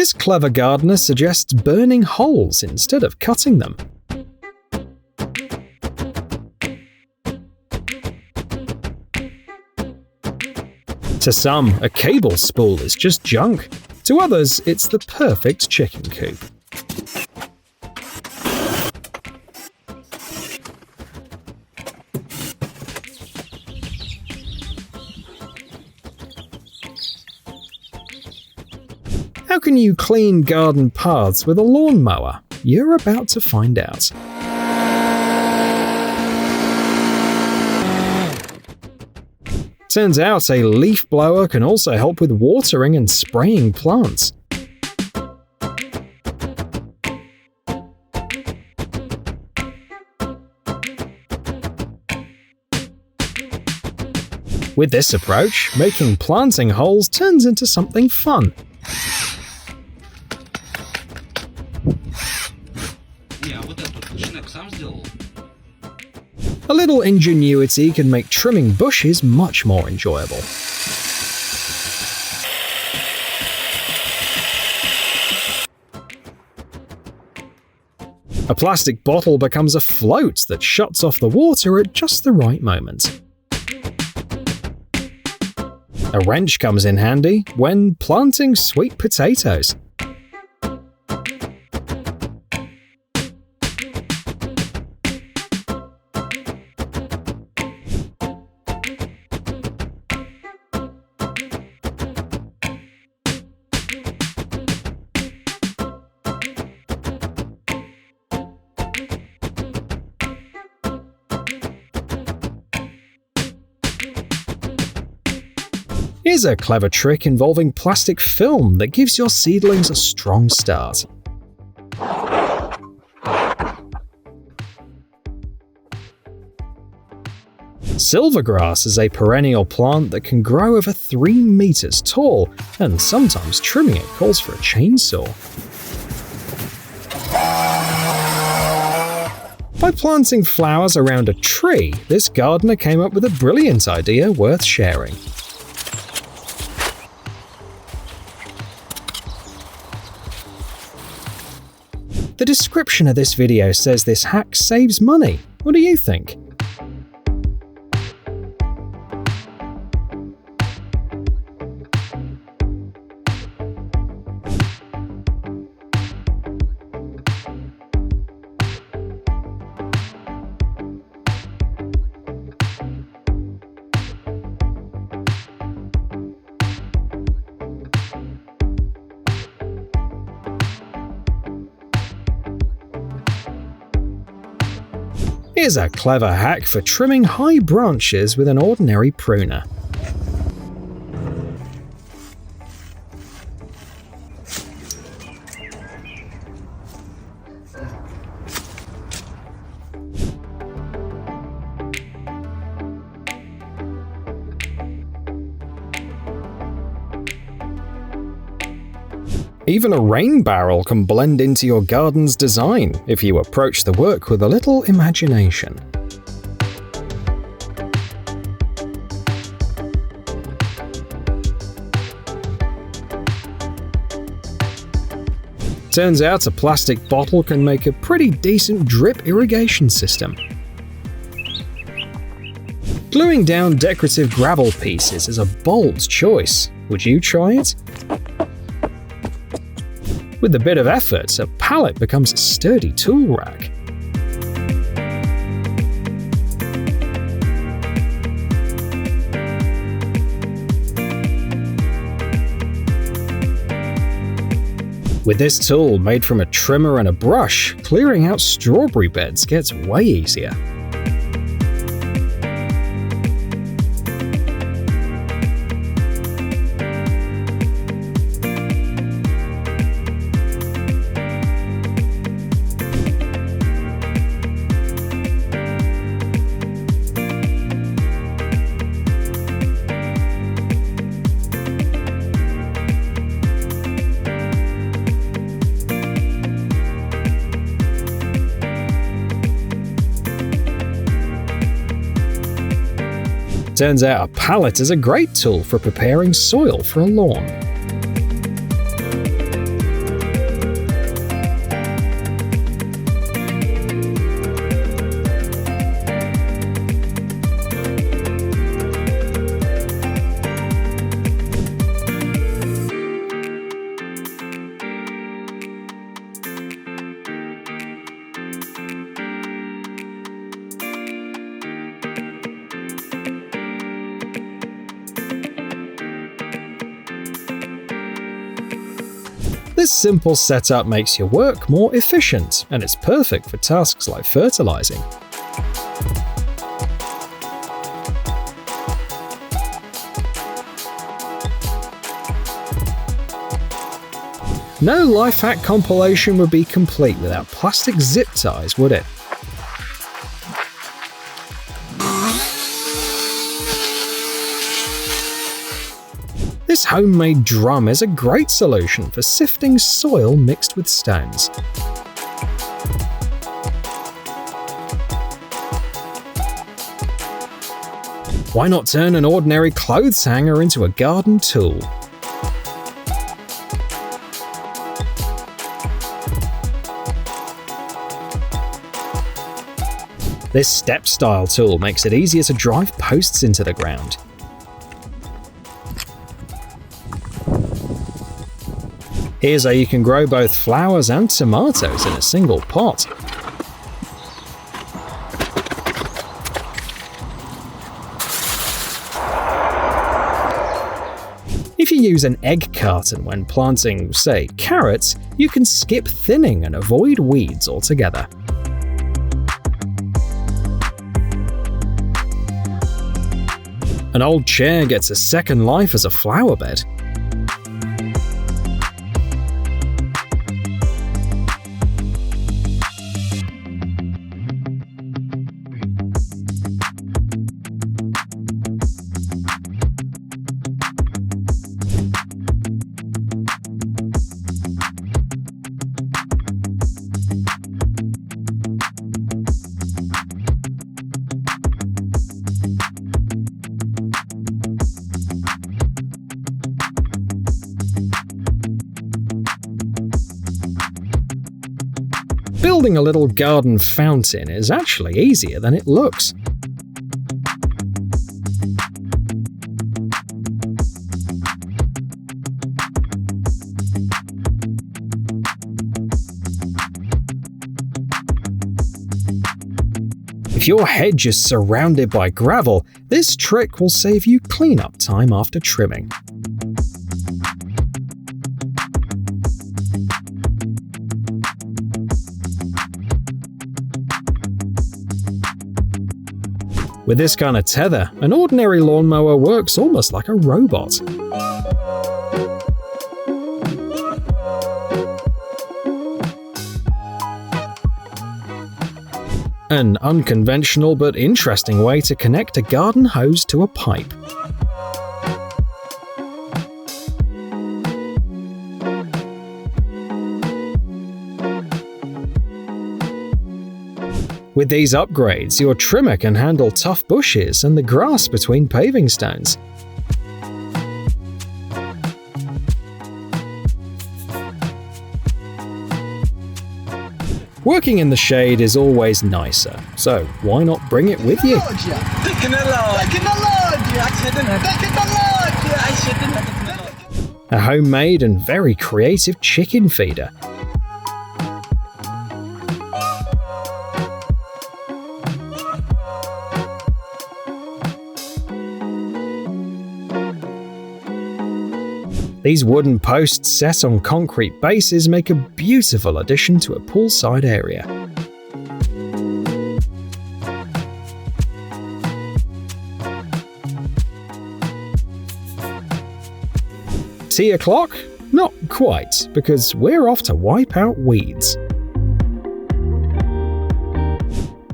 This clever gardener suggests burning holes instead of cutting them. To some, a cable spool is just junk. To others, it's the perfect chicken coop. How can you clean garden paths with a lawnmower? You're about to find out. Turns out a leaf blower can also help with watering and spraying plants. With this approach, making planting holes turns into something fun. A little ingenuity can make trimming bushes much more enjoyable. A plastic bottle becomes a float that shuts off the water at just the right moment. A wrench comes in handy when planting sweet potatoes. Here's a clever trick involving plastic film that gives your seedlings a strong start. Silvergrass is a perennial plant that can grow over 3 meters tall, and sometimes trimming it calls for a chainsaw. By planting flowers around a tree, this gardener came up with a brilliant idea worth sharing. The description of this video says this hack saves money. What do you think? Here's a clever hack for trimming high branches with an ordinary pruner. Even a rain barrel can blend into your garden's design if you approach the work with a little imagination. Turns out a plastic bottle can make a pretty decent drip irrigation system. Gluing down decorative gravel pieces is a bold choice. Would you try it? With a bit of effort, a pallet becomes a sturdy tool rack. With this tool made from a trimmer and a brush, clearing out strawberry beds gets way easier. Turns out a pallet is a great tool for preparing soil for a lawn. This simple setup makes your work more efficient, and it's perfect for tasks like fertilizing. No life hack compilation would be complete without plastic zip ties, would it? This homemade drum is a great solution for sifting soil mixed with stones. Why not turn an ordinary clothes hanger into a garden tool? This step-style tool makes it easier to drive posts into the ground. Here's how you can grow both flowers and tomatoes in a single pot. If you use an egg carton when planting, say, carrots, you can skip thinning and avoid weeds altogether. An old chair gets a second life as a flower bed. Building a little garden fountain is actually easier than it looks. If your hedge is surrounded by gravel, this trick will save you cleanup time after trimming. With this kind of tether, an ordinary lawnmower works almost like a robot. An unconventional but interesting way to connect a garden hose to a pipe. With these upgrades, your trimmer can handle tough bushes and the grass between paving stones. Working in the shade is always nicer, so why not bring it with you? A homemade and very creative chicken feeder. These wooden posts set on concrete bases make a beautiful addition to a poolside area. Tea o'clock? Not quite, because we're off to wipe out weeds.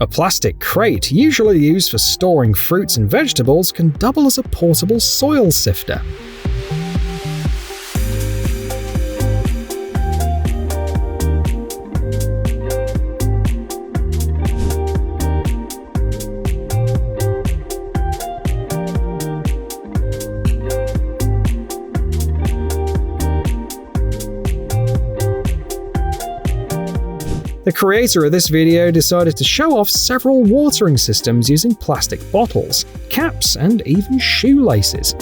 A plastic crate, usually used for storing fruits and vegetables, can double as a portable soil sifter. The creator of this video decided to show off several watering systems using plastic bottles, caps, and even shoelaces.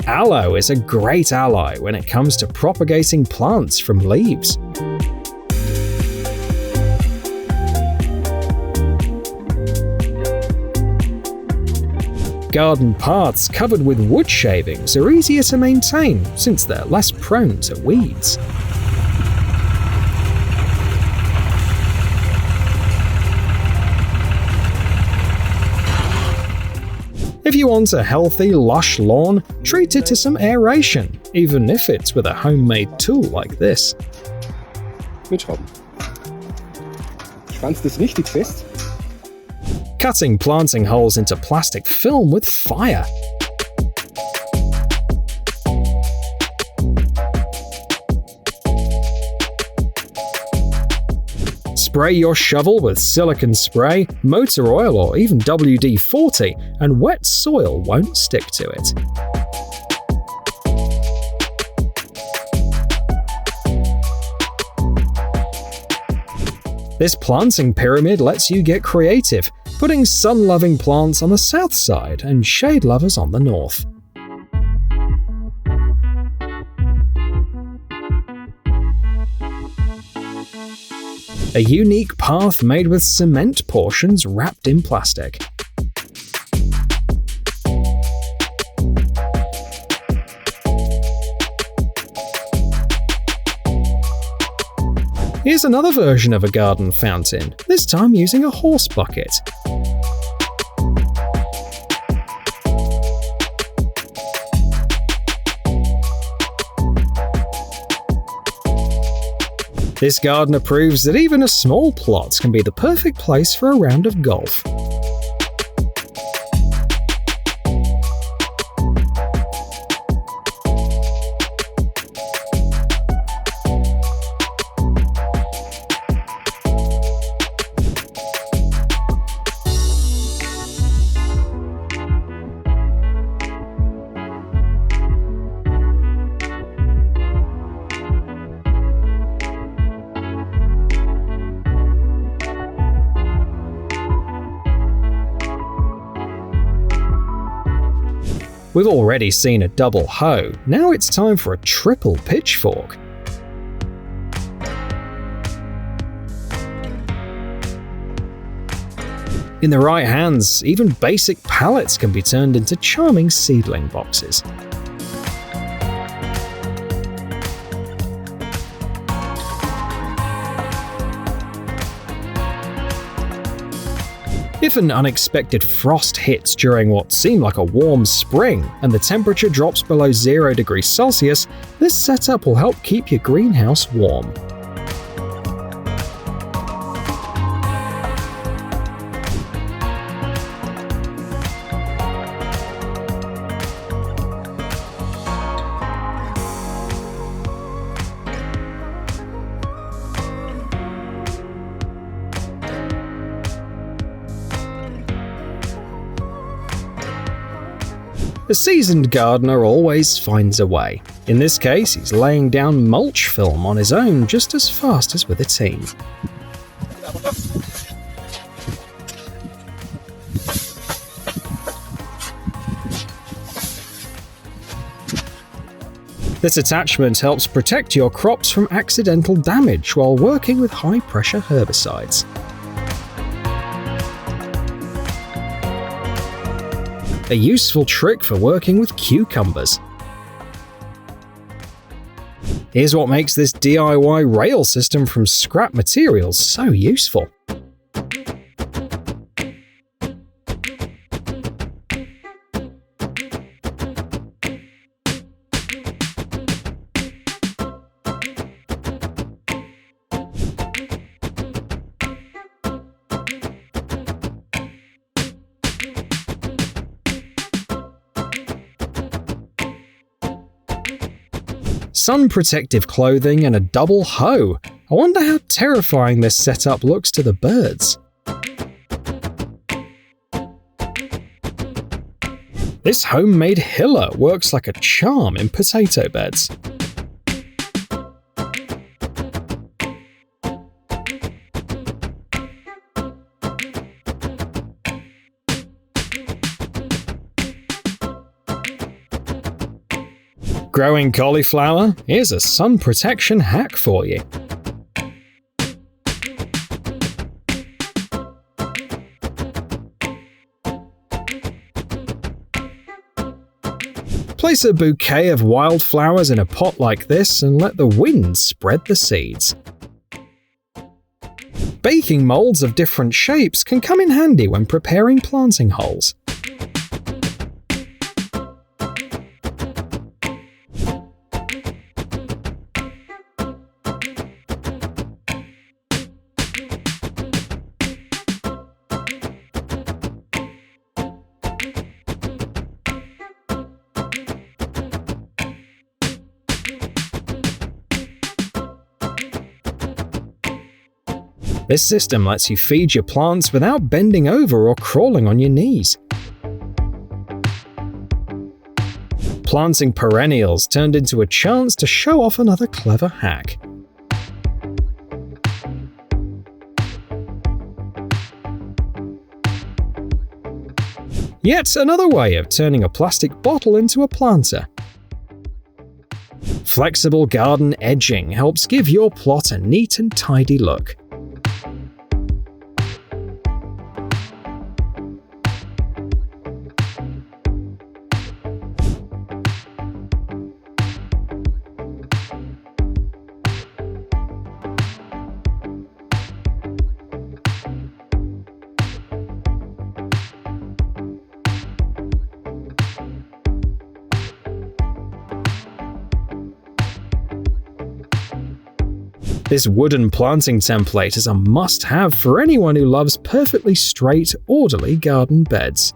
Aloe is a great ally when it comes to propagating plants from leaves. Garden paths covered with wood shavings are easier to maintain since they're less prone to weeds. If you want a healthy, lush lawn, treat it to some aeration, even if it's with a homemade tool like this. Mitschrauben. Schwanz das richtig fest. Cutting planting holes into plastic film with fire. Spray your shovel with silicone spray, motor oil, or even WD-40, and wet soil won't stick to it. This planting pyramid lets you get creative, putting sun-loving plants on the south side and shade lovers on the north. A unique path made with cement portions wrapped in plastic. Here's another version of a garden fountain, this time using a horse bucket. This gardener proves that even a small plot can be the perfect place for a round of golf. We've already seen a double hoe, now it's time for a triple pitchfork. In the right hands, even basic pallets can be turned into charming seedling boxes. If an unexpected frost hits during what seemed like a warm spring and the temperature drops below 0 degrees Celsius, this setup will help keep your greenhouse warm. A seasoned gardener always finds a way. In this case, he's laying down mulch film on his own just as fast as with a team. This attachment helps protect your crops from accidental damage while working with high-pressure herbicides. A useful trick for working with cucumbers. Here's what makes this DIY rail system from scrap materials so useful. Sun protective clothing and a double hoe. I wonder how terrifying this setup looks to the birds. This homemade hiller works like a charm in potato beds. Growing cauliflower? Here's a sun protection hack for you. Place a bouquet of wildflowers in a pot like this and let the wind spread the seeds. Baking molds of different shapes can come in handy when preparing planting holes. This system lets you feed your plants without bending over or crawling on your knees. Planting perennials turned into a chance to show off another clever hack. Yet another way of turning a plastic bottle into a planter. Flexible garden edging helps give your plot a neat and tidy look. This wooden planting template is a must-have for anyone who loves perfectly straight, orderly garden beds.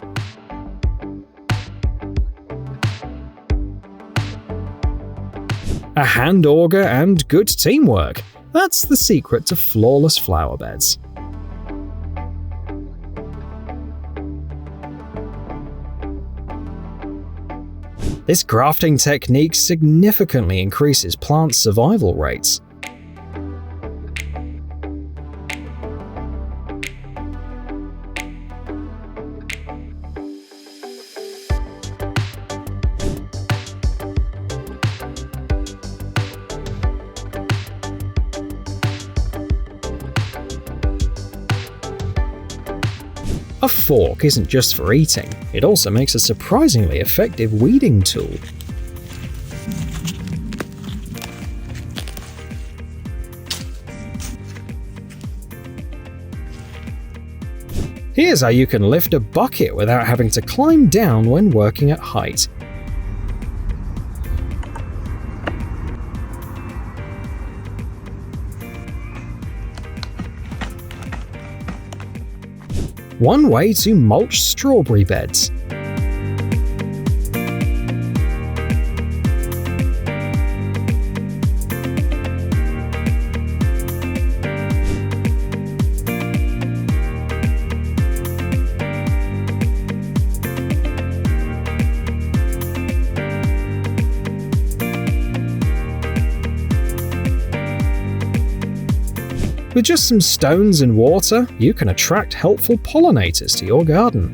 A hand auger and good teamwork. That's the secret to flawless flower beds. This grafting technique significantly increases plant survival rates. A fork isn't just for eating, it also makes a surprisingly effective weeding tool. Here's how you can lift a bucket without having to climb down when working at height. One way to mulch strawberry beds. With just some stones and water, you can attract helpful pollinators to your garden.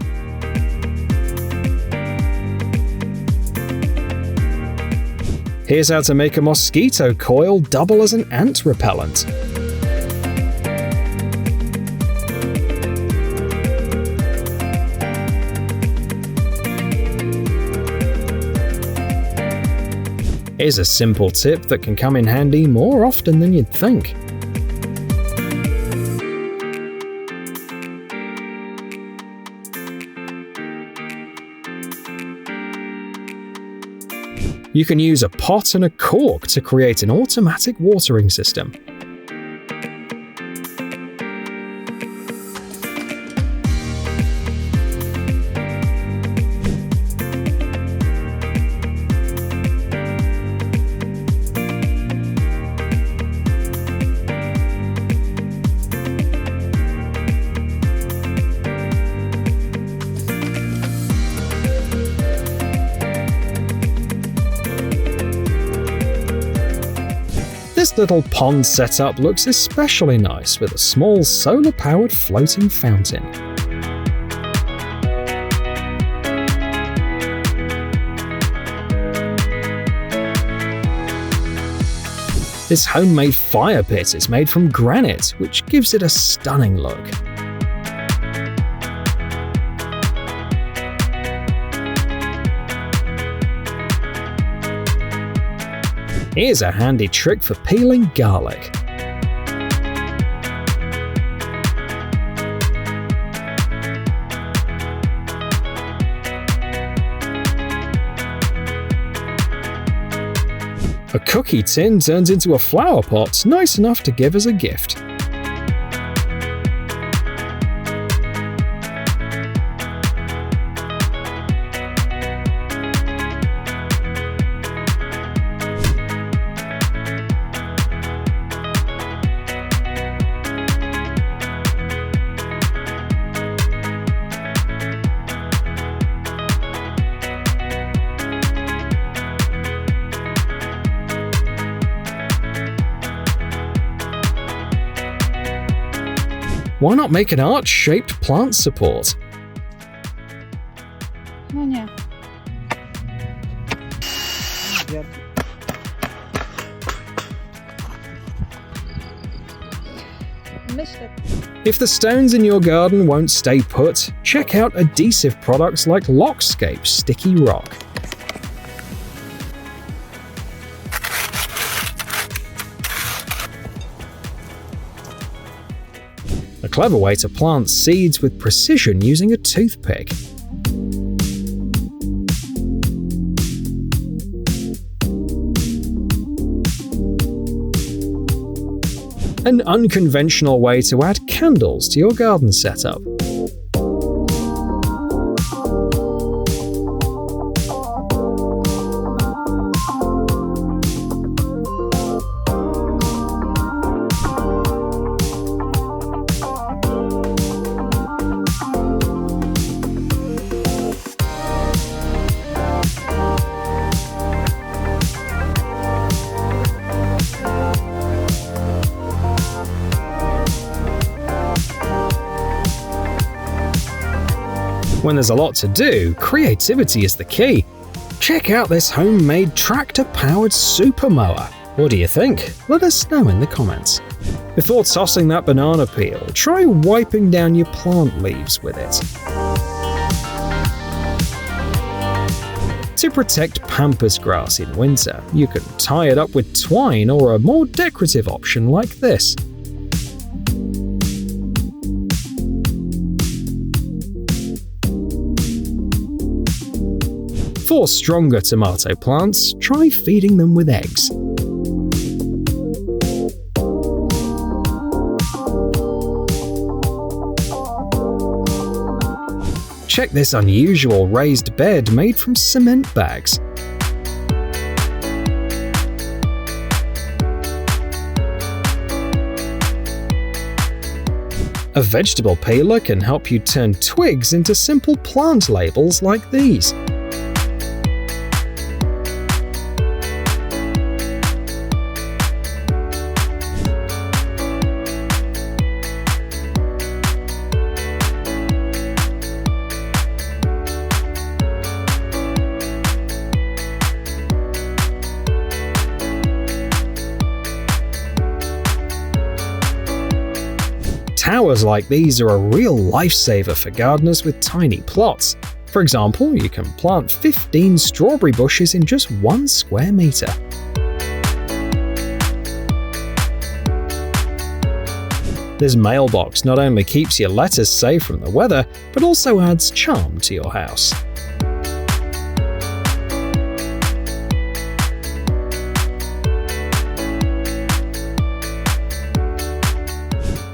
Here's how to make a mosquito coil double as an ant repellent. Here's a simple tip that can come in handy more often than you'd think. You can use a pot and a cork to create an automatic watering system. This little pond setup looks especially nice with a small solar-powered floating fountain. This homemade fire pit is made from granite, which gives it a stunning look. Here's a handy trick for peeling garlic. A cookie tin turns into a flower pot, nice enough to give as a gift. Why not make an arch-shaped plant support? No nie. Myślę. If the stones in your garden won't stay put, check out adhesive products like Lockscape Sticky Rock. A clever way to plant seeds with precision using a toothpick. An unconventional way to add candles to your garden setup. When there's a lot to do, creativity is the key. Check out this homemade tractor-powered super mower. What do you think? Let us know in the comments. Before tossing that banana peel, try wiping down your plant leaves with it. To protect pampas grass in winter, you can tie it up with twine or a more decorative option like this. For stronger tomato plants, try feeding them with eggs. Check this unusual raised bed made from cement bags. A vegetable peeler can help you turn twigs into simple plant labels like these. Towers like these are a real lifesaver for gardeners with tiny plots. For example, you can plant 15 strawberry bushes in just 1 square meter. This mailbox not only keeps your letters safe from the weather, but also adds charm to your house.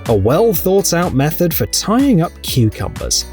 A well-thought-out method for tying up cucumbers.